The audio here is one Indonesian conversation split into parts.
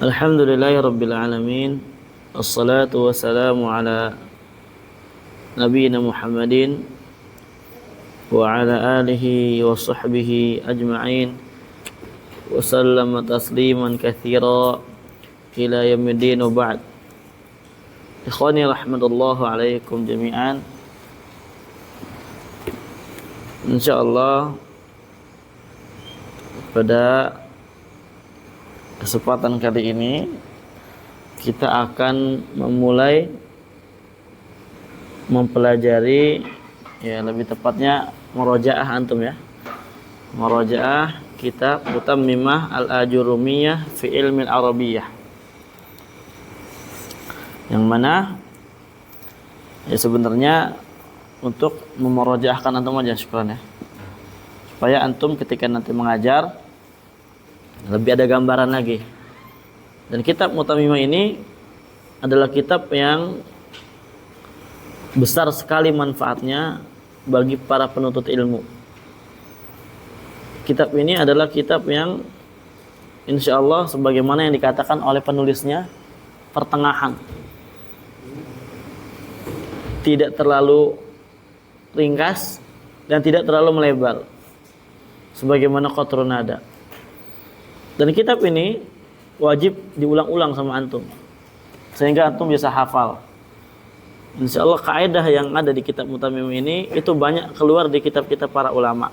Alhamdulillahirabbil alamin. Wassalatu wassalamu ala nabiyyina Muhammadin wa ala alihi wa sahbihi ajma'in wa sallama tasliman katsira ila yaumiddin wa ba'd. Ikhwani rahmatullahu alaikum jami'an. Insyaallah pada kesempatan kali ini kita akan memulai mempelajari, ya lebih tepatnya murojaah antum ya. Murojaah kitab Mutammimah Al-Ajurumiyah fi Ilmi Al-Arabiyyah. Yang mana ya sebenarnya untuk memurojaahkan antum aja syukran ya. Supaya antum ketika nanti mengajar lebih ada gambaran lagi. Dan kitab Mutammimah ini adalah kitab yang besar sekali manfaatnya bagi para penuntut ilmu. Kitab ini adalah kitab yang insya Allah sebagaimana yang dikatakan oleh penulisnya, pertengahan, tidak terlalu ringkas dan tidak terlalu melebar sebagaimana qatrun nada. Dan kitab ini wajib diulang-ulang sama antum sehingga antum bisa hafal. Insyaallah kaidah yang ada di kitab Mutammimah ini itu banyak keluar di kitab-kitab para ulama.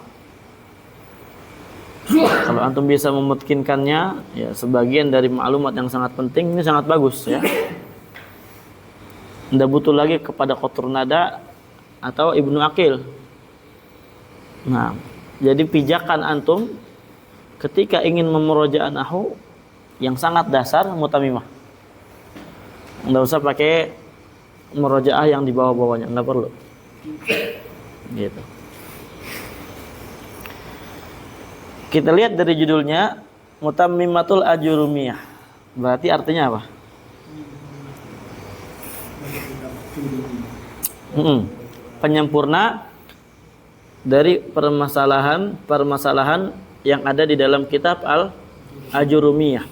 Kalau antum bisa memutkinkannya, ya sebagian dari maklumat yang sangat penting ini sangat bagus ya. Ndak butuh lagi kepada qatrun nada atau Ibnu Aqil. Nah, jadi pijakan antum ketika ingin memurojaah nahwu yang sangat dasar Mutammimah. Enggak usah pakai murojaah yang di bawah-bawahnya, enggak perlu. Gitu. Kita lihat dari judulnya Mutammimatul Ajurumiyah. Berarti artinya apa? Penyempurna dari permasalahan yang ada di dalam kitab Al-Ajurumiyah,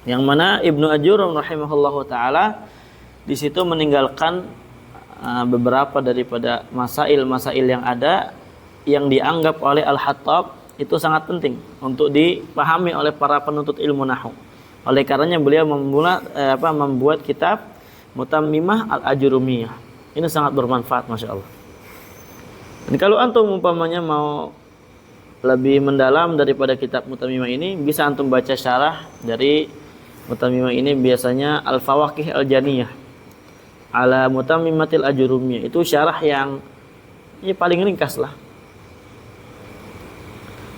yang mana Ibnu Ajurum rahimahullahu taala di situ meninggalkan beberapa daripada masail-masail yang ada yang dianggap oleh Al-Hattab itu sangat penting untuk dipahami oleh para penuntut ilmu nahwu. Oleh karenanya beliau membuat kitab Mutammimah Al-Ajurumiyah. Ini sangat bermanfaat, masya Allah. Dan kalau antum umpamanya mau lebih mendalam daripada kitab Mutammimah ini, bisa antum baca syarah dari Mutammimah ini, biasanya Al-Fawaqih Al-Janiyah ala Mutammimatil Ajurumiyah. Itu syarah yang paling ringkas lah.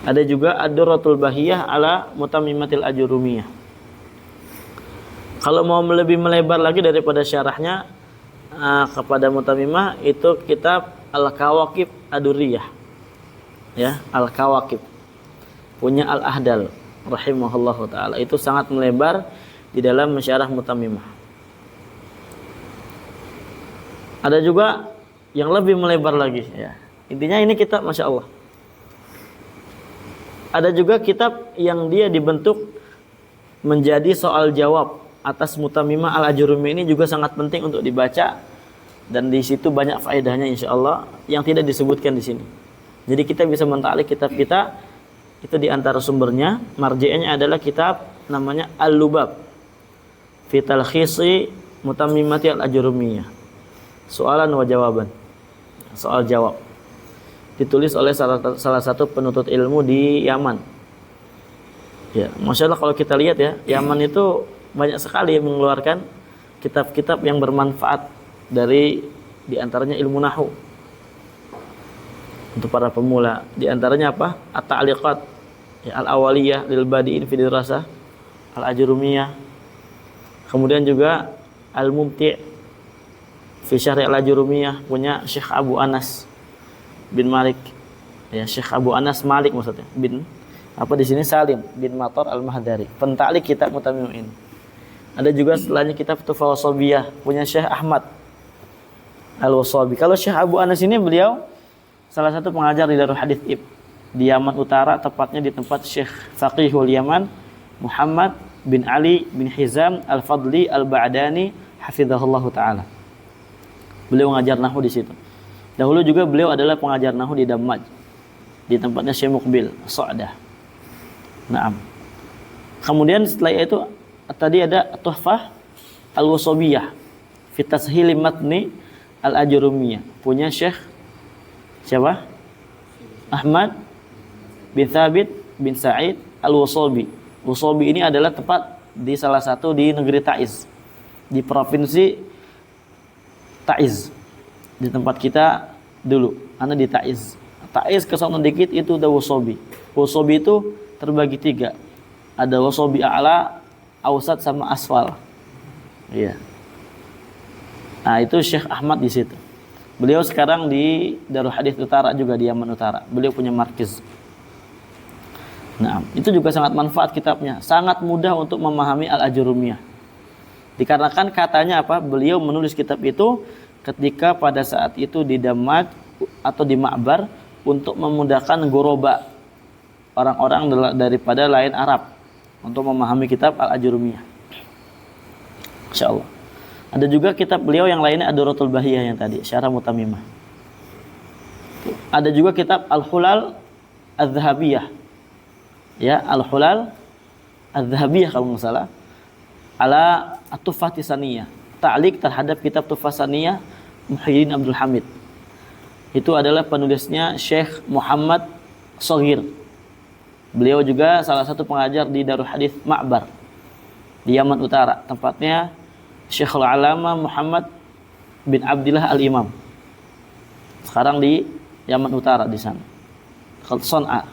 Ada juga Ad-Durratul Bahiyah ala Mutammimatil Ajurumiyah. Kalau mau lebih melebar lagi daripada syarahnya kepada Mutammimah, itu kitab Al-Kawakib Ad-Durriyah. Ya, Al-Kawakib punya Al-Ahdal rahimahullahu taala, itu sangat melebar di dalam mensyarah Mutammimah. Ada juga yang lebih melebar lagi ya. Intinya ini kitab masya Allah. Ada juga kitab yang dia dibentuk menjadi soal jawab atas Mutammimah Al-Ajurumiyah, ini juga sangat penting untuk dibaca, dan di situ banyak faedahnya insya Allah yang tidak disebutkan di sini. Jadi kita bisa mentalik kitab kita itu di antara sumbernya, marji'nya adalah kitab namanya Al-Lubab fi Talkhisi Mutammimati Al-Ajurumiyah. Soalan wa jawaban. Soal jawab. Ditulis oleh salah satu penuntut ilmu di Yaman. Ya, Masya Allah kalau kita lihat ya, Yaman itu banyak sekali yang mengeluarkan kitab-kitab yang bermanfaat dari di antaranya ilmu nahwu. Untuk para pemula, di antaranya apa? At-Ta'liqat ya, Al-Awaliyah lil Badi'in fi Dirasah Al-Ajurumiyah. Kemudian juga Al-Mumti' fi Syarh Al-Ajurumiyah punya Syekh Abu Anas bin Malik. Ya, Syekh Abu Anas Malik maksudnya. Bin di sini Salim bin Matar Al-Mahdari. Pentaklik kitab Mutammimah ini. Ada juga setelahnya kitab Tufawasabiyah punya Syekh Ahmad Al-Wasabi. Kalau Syekh Abu Anas ini beliau salah satu pengajar di Darul Hadits Ib di Yaman Utara, tepatnya di tempat Syekh Faqihul Yaman Muhammad bin Ali bin Hizam Al-Fadli Al-Ba'dani hafizahullahu taala. Beliau mengajar nahwu di situ. Dahulu juga beliau adalah pengajar nahwu di Damaj, di tempatnya Syekh Muqbil Sa'dah. Naam. Kemudian setelah itu tadi ada Tuhfah Al-Wasabiyah fi Tashil Matni Al-Ajurumiyah, punya Syekh siapa? Ahmad bin Thabit bin Sa'id Al-Wasabi. Wasabi ini adalah tempat di salah satu di negeri Taiz, di provinsi Taiz, di tempat kita dulu. Ana di Taiz. Taiz ke sana dikit itu ada Wasabi. Wasabi itu terbagi 3. Ada Wasabi A'la, Awsat sama Asfal. Iya. Nah, itu Syekh Ahmad di situ. Beliau sekarang di Darul Hadits Utara juga di Yaman Utara. Beliau punya markiz. Nah, itu juga sangat manfaat kitabnya. Sangat mudah untuk memahami Al-Ajurumiyah. Dikarenakan katanya apa? Beliau menulis kitab itu ketika pada saat itu di Damaj atau di Ma'bar untuk memudahkan goroba, orang-orang daripada lain Arab, untuk memahami kitab Al-Ajurumiyah. Insyaallah. Ada juga kitab beliau yang lainnya Ad-Durratul Bahiyah yang tadi, Syarah Mutamimah. Ada juga kitab Al-Hulal Az-Zahabiyah. Ya, Al-Hulal Az-Zahabiyah kalau enggak salah. Ala At-Tuffah Tisaniyah. Ta'liq terhadap kitab Tuffah Saniyah Muhyiddin Abdul Hamid. Itu adalah penulisnya Syekh Muhammad Shaghir. Beliau juga salah satu pengajar di Darul Hadits Ma'bar di Yaman Utara. Tempatnya Syekhul Alama Muhammad bin Abdillah Al-Imam. Sekarang di Yaman Utara di sana. Son'a.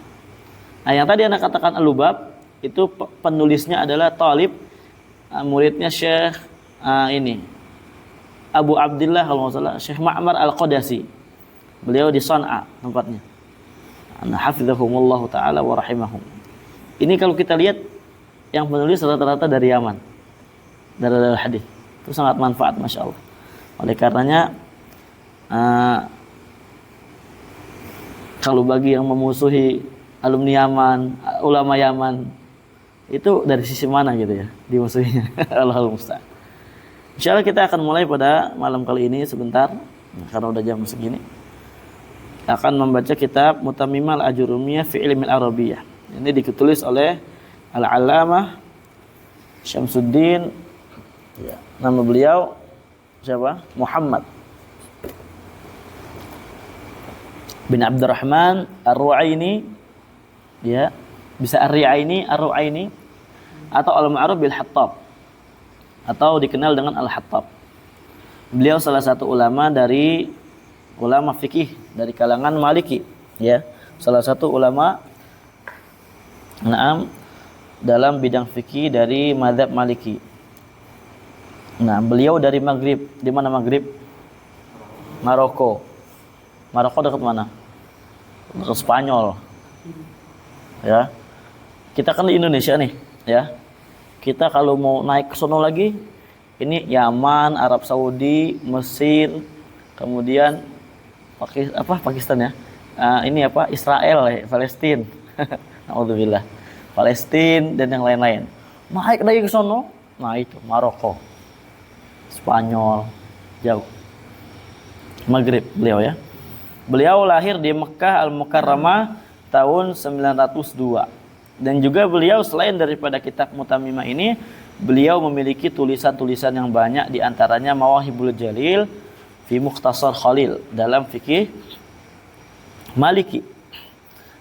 Nah, yang tadi Anda katakan Al-Lubab itu penulisnya adalah talib muridnya Syekh ini Abu Abdillah kalau nggak salah, Syekh Ma'mar Al-Qadasi. Beliau di Son'a tempatnya. Hafizahumullah ta'ala wa rahimahum. Ini kalau kita lihat yang penulis rata-rata dari Yaman, dari hadis. Itu sangat manfaat, Masya Allah. Oleh karenanya kalau bagi yang memusuhi alumni Yaman, ulama Yaman, itu dari sisi mana gitu ya dimusuhinya. Allahul musta'an. Insyaallah kita akan mulai pada malam kali ini sebentar, karena udah jam segini. Akan membaca kitab Mutamimah Al-Ajurumiyah fi Ilmi Al-Arabiyyah. Ini ditulis oleh Al-Allamah Syamsuddin. Ya, nama beliau siapa? Muhammad bin Abdurrahman Ar-Ru'aini. Ya, bisa Ar-Ri'aini, Ar-Ru'aini, atau Al-Ma'ruf bil Hattab, atau dikenal dengan Al-Hattab. Beliau salah satu ulama dari ulama fikih dari kalangan Maliki, ya. Salah satu ulama dalam bidang fikih dari mazhab Maliki. Nah, beliau dari Maghrib. Di mana Maghrib? Maroko. Maroko dekat mana? Dekat Spanyol. Ya. Kita kan di Indonesia nih, ya. Kita kalau mau naik ke sono lagi, ini Yaman, Arab Saudi, Mesir, kemudian Pakistan ya. Ini apa? Israel, Palestina. Alhamdulillah. Palestina dan yang lain-lain. Naik lagi ke sono, nah itu Maroko, Spanyol, jauh. Maghrib beliau ya. Beliau lahir di Mekah Al-Mukarramah tahun 902. Dan juga beliau selain daripada kitab Mutamimah ini, beliau memiliki tulisan-tulisan yang banyak, di antaranya Mawahibul Jalil fi Mukhtasar Khalil dalam fikih Maliki.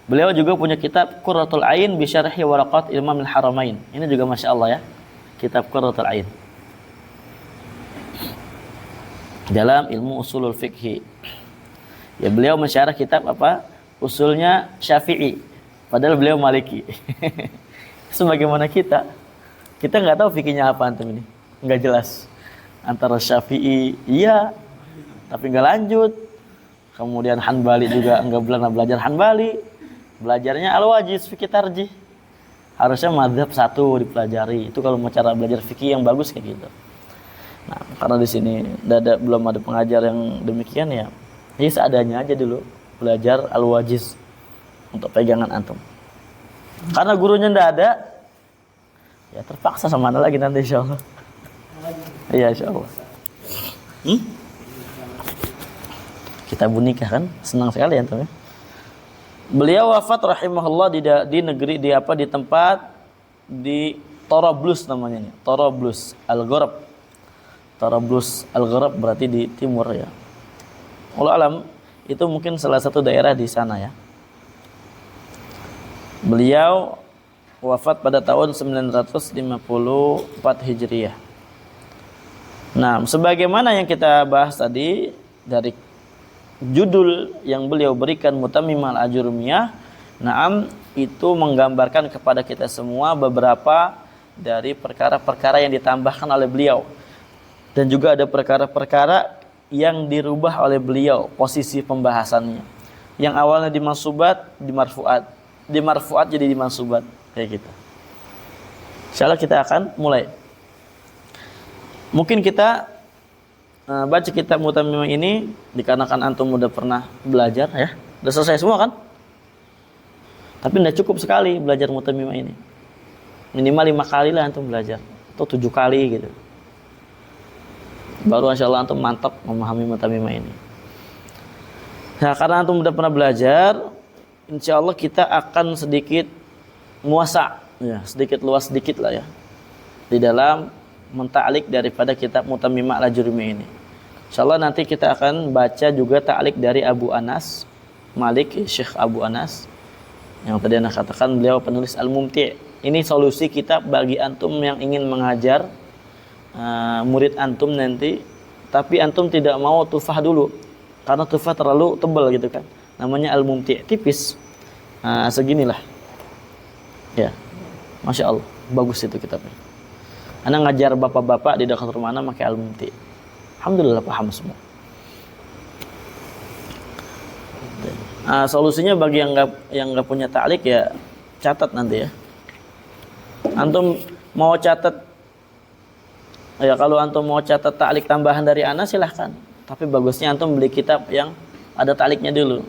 Beliau juga punya kitab Qurratul Ain bi Syarhi Waraqat Imam Al-Haramain. Ini juga Masya Allah ya, kitab Qurratul Ain dalam ilmu usulul fikhi. Ya, beliau mensyarah kitab apa? Usulnya Syafi'i, padahal beliau Maliki. Sebagaimana kita nggak tahu fikihnya apa antum ini, nggak jelas. Antara Syafi'i, iya, tapi nggak lanjut. Kemudian Hanbali juga nggak belajar Hanbali, belajarnya Al-Wajiz fikih tarjih. Harusnya mazhab satu dipelajari. Itu kalau mau cara belajar fikih yang bagus kayak gitu. Nah, karena di sini belum ada pengajar yang demikian ya. Jadi seadanya aja dulu belajar Al-Wajiz untuk pegangan antum. Karena gurunya ndak ada, Ya terpaksa sama anda lagi nanti insyaallah. Iya insyaallah. Kita nikah kan, senang sekali ya antum ya. Beliau wafat rahimahullah di negeri di tempat di Torablus namanya nih. Torablus Al-Gharb. Torablus Al-Gharb berarti di timur ya. Wallahu alam itu mungkin salah satu daerah di sana ya. Beliau wafat pada tahun 954 Hijriah. Nah, sebagaimana yang kita bahas tadi dari judul yang beliau berikan Mutammimah Al-Ajurumiyah, naam itu menggambarkan kepada kita semua beberapa dari perkara-perkara yang ditambahkan oleh beliau. Dan juga ada perkara-perkara yang dirubah oleh beliau posisi pembahasannya. Yang awalnya di mansubat, di marfuat. Di marfuat jadi di mansubat. Kayak gitu. Insyaallah kita akan mulai. Mungkin kita baca kitab Mutammimah ini dikarenakan antum udah pernah belajar ya. Udah selesai semua kan? Tapi tidak cukup sekali belajar Mutammimah ini. Minimal 5 kali lah antum belajar. Atau 7 kali gitu. Baru insyaallah antum mantap memahami Mutammimah ini. Nah, karena antum udah pernah belajar, insyaallah kita akan sedikit muasa, ya, sedikit luas sedikit lah ya. Di dalam menta'lik daripada kitab Mutammimah Al-Ajurumiyah ini. Insyaallah nanti kita akan baca juga ta'lik dari Abu Anas Malik, Syekh Abu Anas. Yang tadi anda katakan beliau penulis Al-Mumti'. Ini solusi kitab bagi antum yang ingin mengajar murid antum nanti, tapi antum tidak mau tufah dulu karena tufah terlalu tebal gitu kan. Namanya Al-Mumti', tipis. Seginilah. Ya. Masya Allah, bagus itu kitabnya. Ana ngajar bapak-bapak di dekat rumah ana pakai Al-Mumti'. Alhamdulillah paham semua. Solusinya bagi yang nggak punya ta'lik ya catat nanti ya. Antum mau catat ya, kalau antum mau catat ta'lik tambahan dari ana silahkan. Tapi bagusnya antum beli kitab yang ada ta'liknya dulu.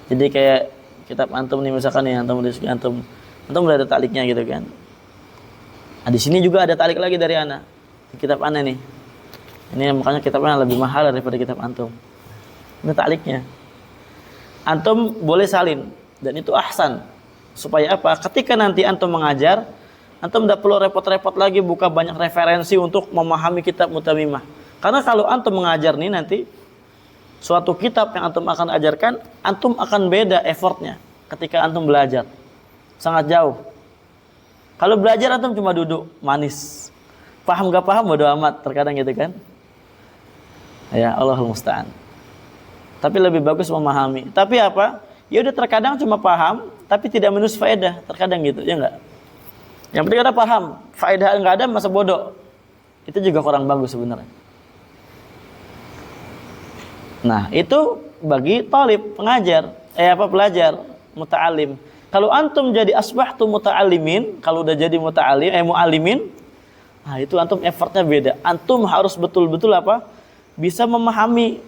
Jadi kayak kitab antum nih misalkan nih antum udah ada ta'liknya gitu kan. Nah, di sini juga ada ta'lik lagi dari ana. Di kitab ana nih. Ini makanya kitabnya lebih mahal daripada kitab antum. Ini ta'liknya. Antum boleh salin dan itu ahsan. Supaya apa? Ketika nanti antum mengajar, antum tidak perlu repot-repot lagi buka banyak referensi untuk memahami kitab Mutammimah. Karena kalau antum mengajar nih nanti suatu kitab yang antum akan ajarkan, antum akan beda effortnya ketika antum belajar. Sangat jauh. Kalau belajar antum cuma duduk manis. Paham gak paham bodo amat terkadang gitu kan. Ya Allahul musta'an. Tapi lebih bagus memahami. Tapi apa? Ya udah terkadang cuma paham tapi tidak minus faedah, terkadang gitu, ya enggak? Yang penting ada paham, faedah enggak ada masa bodoh. Itu juga kurang bagus sebenarnya. Nah, itu bagi talib, pengajar, pelajar, muta'alim. Kalau antum jadi asbahtu muta'alimin, kalau udah jadi mu'alimin, nah itu antum effortnya beda. Antum harus betul-betul bisa memahami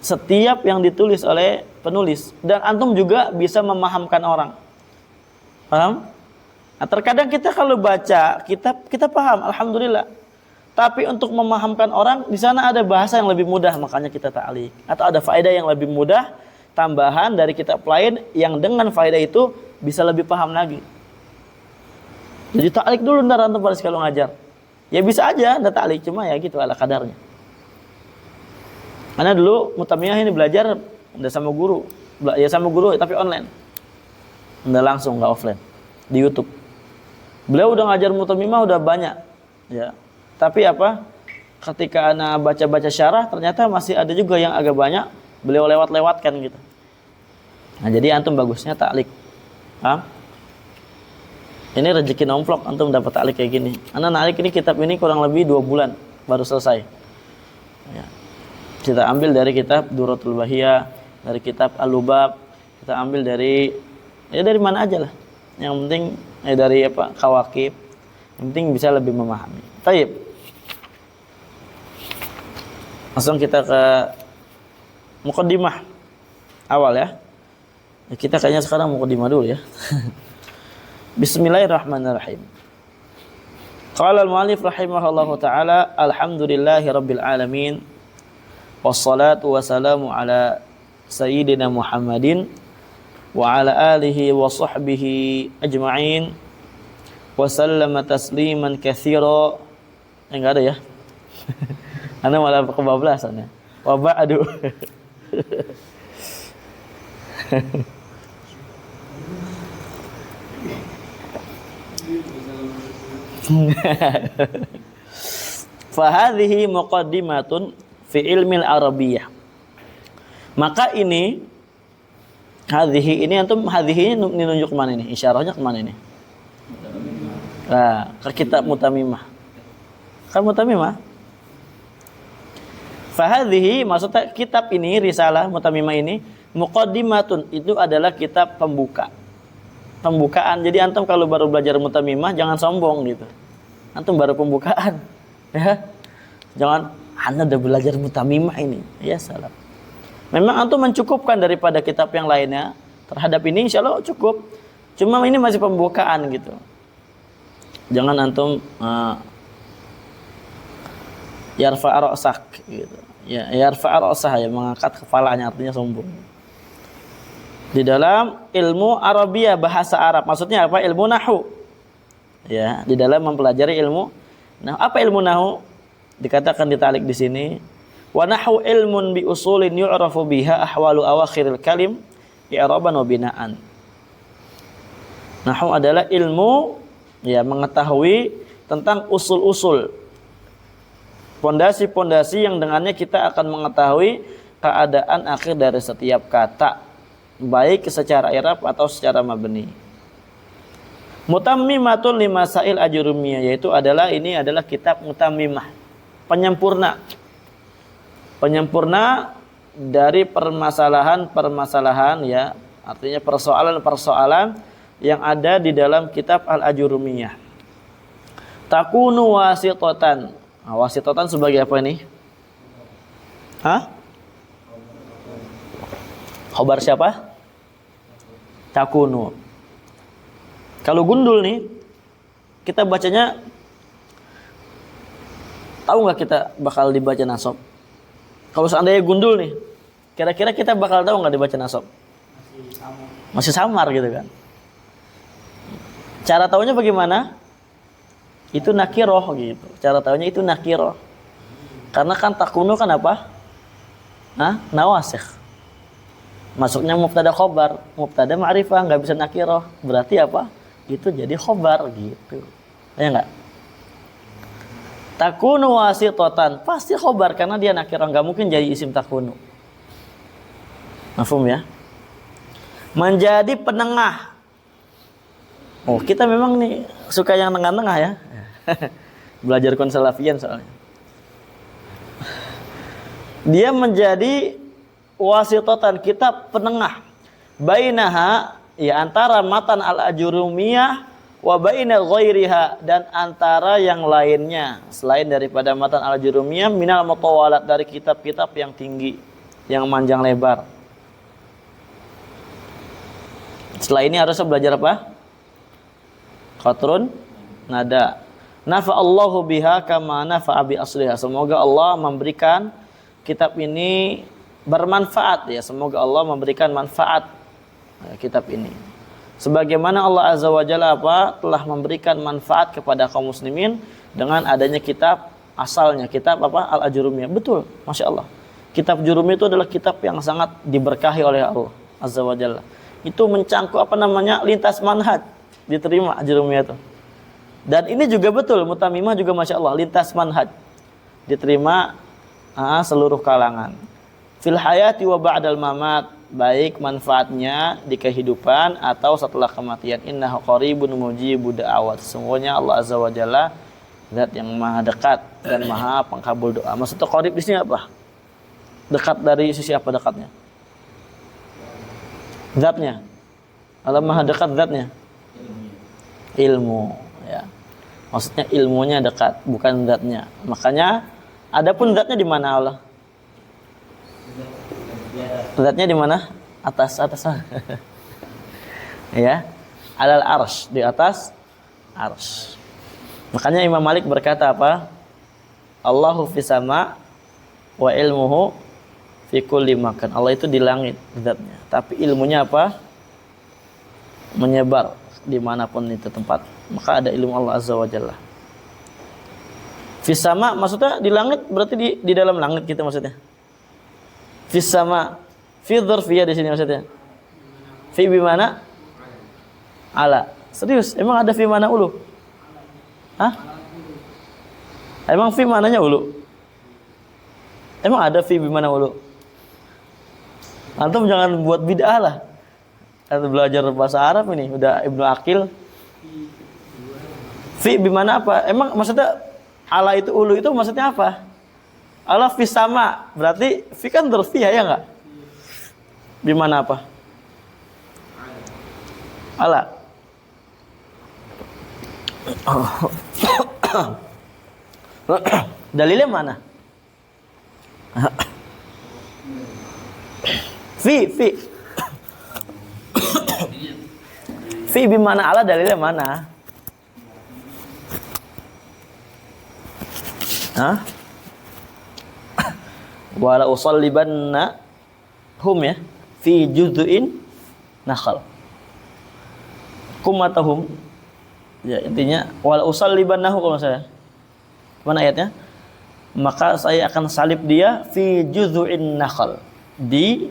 setiap yang ditulis oleh penulis. Dan antum juga bisa memahamkan orang. Paham? Nah, terkadang kita kalau baca kitab, kita paham, alhamdulillah. Tapi untuk memahamkan orang, di sana ada bahasa yang lebih mudah, makanya kita ta'lik. Atau ada faedah yang lebih mudah, tambahan dari kitab lain, yang dengan faedah itu bisa lebih paham lagi. Jadi ta'lik dulu ntar antum pada sekali ngajar. Ya bisa aja, ada ta'lik, cuma ya gitu ala kadarnya. Karena dulu Mutammimah ini belajar udah sama guru, ya sama guru tapi online, udah langsung nggak offline di YouTube. Beliau udah ngajar Mutammimah udah banyak, ya. Tapi ketika ana baca-baca syarah ternyata masih ada juga yang agak banyak beliau lewat-lewatkan gitu. Nah jadi antum bagusnya ta'lik, paham? Ini rezeki nomplok antum dapat ta'lik kayak gini. Ana na'lik ini kitab ini kurang lebih 2 bulan baru selesai. Ya. Kita ambil dari kitab Duratul Bahiyah, dari kitab Al-Lubab, kita ambil dari mana aja lah. Yang penting dari Kawakib. Yang penting bisa lebih memahami. Baik. Langsung kita ke muqaddimah awal ya. Kita kayaknya sekarang muqaddimah dulu ya. Bismillahirrahmanirrahim. Qala al-mu'allif rahimahullahu taala, alhamdulillahi rabbil alamin. Wassalatu wassalamu ala sayyidina Muhammadin wa ala alihi wa sahbihi ajma'in. Wa sallama tasliman katsira. Enggak ada ya? Ana malah kebablasan ya. Wa ba'du. Fahadhihi muqaddimatun fi ilmil arabiyyah. Maka ini hadhihi ini antum hadhihi ini nunjuk kemana ini? Isyarahnya kemana ini? Nah, ke kitab Mutamimah. Kan Mutamimah? Fahadhihi maksudnya kitab ini, risalah Mutamimah ini muqaddimatun, itu adalah kitab pembuka. Pembukaan. Jadi antum kalau baru belajar Mutamimah jangan sombong gitu. Antum baru pembukaan, ya. Jangan anda udah belajar Mutamimah ini. Ya salah. Memang antum mencukupkan daripada kitab yang lainnya. Terhadap ini insya Allah cukup. Cuma ini masih pembukaan gitu. Jangan antum yarfa'a ra'sak gitu. Ya, yarfa'a ra'sah ya, mengangkat kepalanya, artinya sombong. Di dalam ilmu Arabiyah, bahasa Arab. Maksudnya apa? Ilmu nahwu. Ya, di dalam mempelajari ilmu. Nah, apa ilmu nahwu? Dikatakan ditalik di sini. Wa nahwu ilmun bi usulin yu'rafu biha ahwalu awakhiril kalim i'raban wa binaan. Nahwu adalah ilmu ya mengetahui tentang usul-usul. Pondasi-pondasi yang dengannya kita akan mengetahui keadaan akhir dari setiap kata, baik secara i'rab atau secara mabni. Mutammimatun limasail ajurumiyah, yaitu ini adalah kitab mutammimah, penyempurna. Penyempurna dari permasalahan-permasalahan ya, artinya persoalan-persoalan yang ada di dalam kitab Al-Ajurumiyah. Takunu wasitotan. Nah, wasitotan sebagai apa ini? Hah? Khobar siapa? Takunu. Kalau gundul nih, kita bacanya, tahu nggak kita bakal dibaca nasab? Kalau seandainya gundul nih, kira-kira kita bakal tahu nggak dibaca nasab? Masih samar gitu kan? Cara tahunya bagaimana? Itu nakiroh gitu. Cara tahunya itu nakiroh. Karena kan takunu kan apa? Nawasikh. Masuknya mubtada khobar, mubtada ma'rifah, nggak bisa nakiroh. Berarti apa? Itu jadi khobar gitu. Ya enggak? Takunu wasitotan, pasti khobar karena dia nakiroh, nggak mungkin jadi isim takunu. Mafhum ya? Menjadi penengah. Oh, kita memang nih suka yang tengah-tengah ya. Belajar konsalafian soalnya. Dia menjadi wasitotan, kitab penengah. Bainaha, ya antara matan al-ajurumiyah wa baina ghairiha, dan antara yang lainnya selain daripada matan al-ajurumiyah minal mutawalat, dari kitab-kitab yang tinggi, yang panjang lebar. Setelah ini harusnya belajar apa? Qatrun nada. Nafa Allahu biha kama nafa'a bi asliha. Semoga Allah memberikan kitab ini bermanfaat ya. Semoga Allah memberikan manfaat kitab ini. Sebagaimana Allah Azza wa Jalla telah memberikan manfaat kepada kaum muslimin dengan adanya kitab asalnya, kitab Al-Ajurumiyah. Betul, Masya Allah. Kitab Jurumiyah itu adalah kitab yang sangat diberkahi oleh Allah Azza wa Jalla. Itu mencangkup lintas manhaj, diterima Ajurumiyah itu. Dan ini juga betul, Mutamimah juga Masya Allah, lintas manhaj, diterima seluruh kalangan. Fil hayati wa ba'dal mamat, baik manfaatnya di kehidupan atau setelah kematian. Innahu qaribun mujibud da'awat. Sesungguhnya Allah Azza wa Jalla zat yang maha dekat dan maha pengkabul doa. Maksudnya qarib di sini apa? Dekat dari sisi apa dekatnya? Zatnya. Allah maha dekat zatnya. Ilmu, ya. Maksudnya ilmunya dekat, bukan zatnya. Makanya adapun zatnya di mana Allah? Zatnya di mana? Atas. Ya. Alal arsy, di atas arsy. Makanya Imam Malik berkata apa? Allahu fis sama wa ilmuhu fi kulli makan. Allah itu di langit zatnya, tapi ilmunya apa? Menyebar dimanapun itu tempat. Maka ada ilmu Allah Azza wa Jalla. Fis sama maksudnya di langit, berarti di dalam langit gitu maksudnya. Fis sama, fi dzarfiyah di sini maksudnya. Fi bimana? Ala. Serius, emang ada fi mana ulu? Hah? Emang fi mananya ulu? Emang ada fi bimana ulu? Antum jangan buat bid'ah lah. Atau belajar bahasa Arab ini udah Ibnu Aqil. Fi bimana apa? Emang maksudnya ala itu ulu itu maksudnya apa? Allah fi sama, berarti fi kan dzarfiyah ya enggak? Bimana apa? Ala. Dalilnya mana? Fi bimana ala, dalilnya mana? Hah? Wala usallibanna hum ya fi juz'in nakhal. Kumatahum. Ya intinya wala usallibannahu kalau saya. Mana ayatnya? Maka saya akan salib dia fi juz'in nakhal, di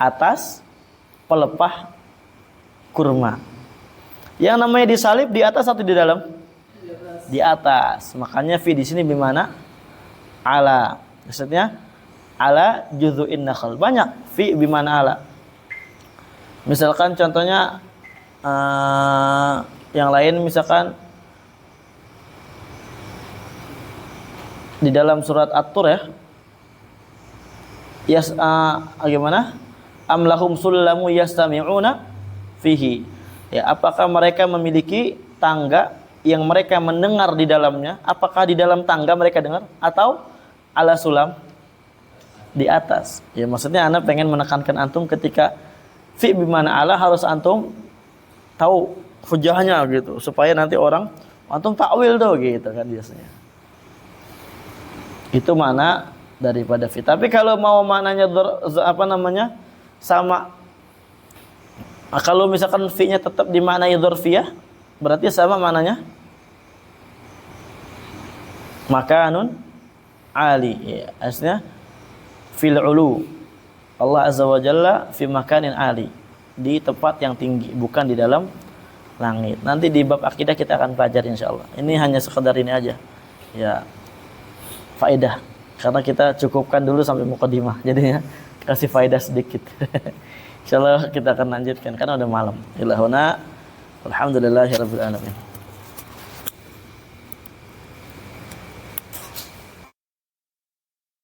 atas pelepah kurma. Yang namanya disalib di atas atau di dalam? Di atas. Makanya fi di sini bimana? Ala. Maksudnya ala juz'in nakhal. Banyak fi bimana ala. Misalkan contohnya yang lain misalkan di dalam surat At-Tur ya. Bagaimana? Am lahum sullamu yastami'una fihi. Ya, apakah mereka memiliki tangga yang mereka mendengar di dalamnya? Apakah di dalam tangga mereka dengar atau ala sulam di atas? Ya maksudnya Anda pengen menekankan antum ketika fi bimana ala harus antum tahu hujahnya gitu supaya nanti orang antum takwil tuh gitu kan biasanya. Itu mana daripada fi. Tapi kalau mau maknanya sama, kalau misalkan fi-nya tetap dimaknai dzarfiyah, berarti sama maknanya makanun ali. Ya, aslinya fil ulu. Allah Azza wa Jalla fi makanin ali, di tempat yang tinggi, bukan di dalam langit. Nanti di bab akidah kita akan pelajari insyaallah. Ini hanya sekedar ini aja. Ya, faedah. Karena kita cukupkan dulu sampai mukadimah. Jadinya kasih faedah sedikit. Insyaallah kita akan lanjutkan karena udah malam. Ilahuna alhamdulillahirabbil alamin.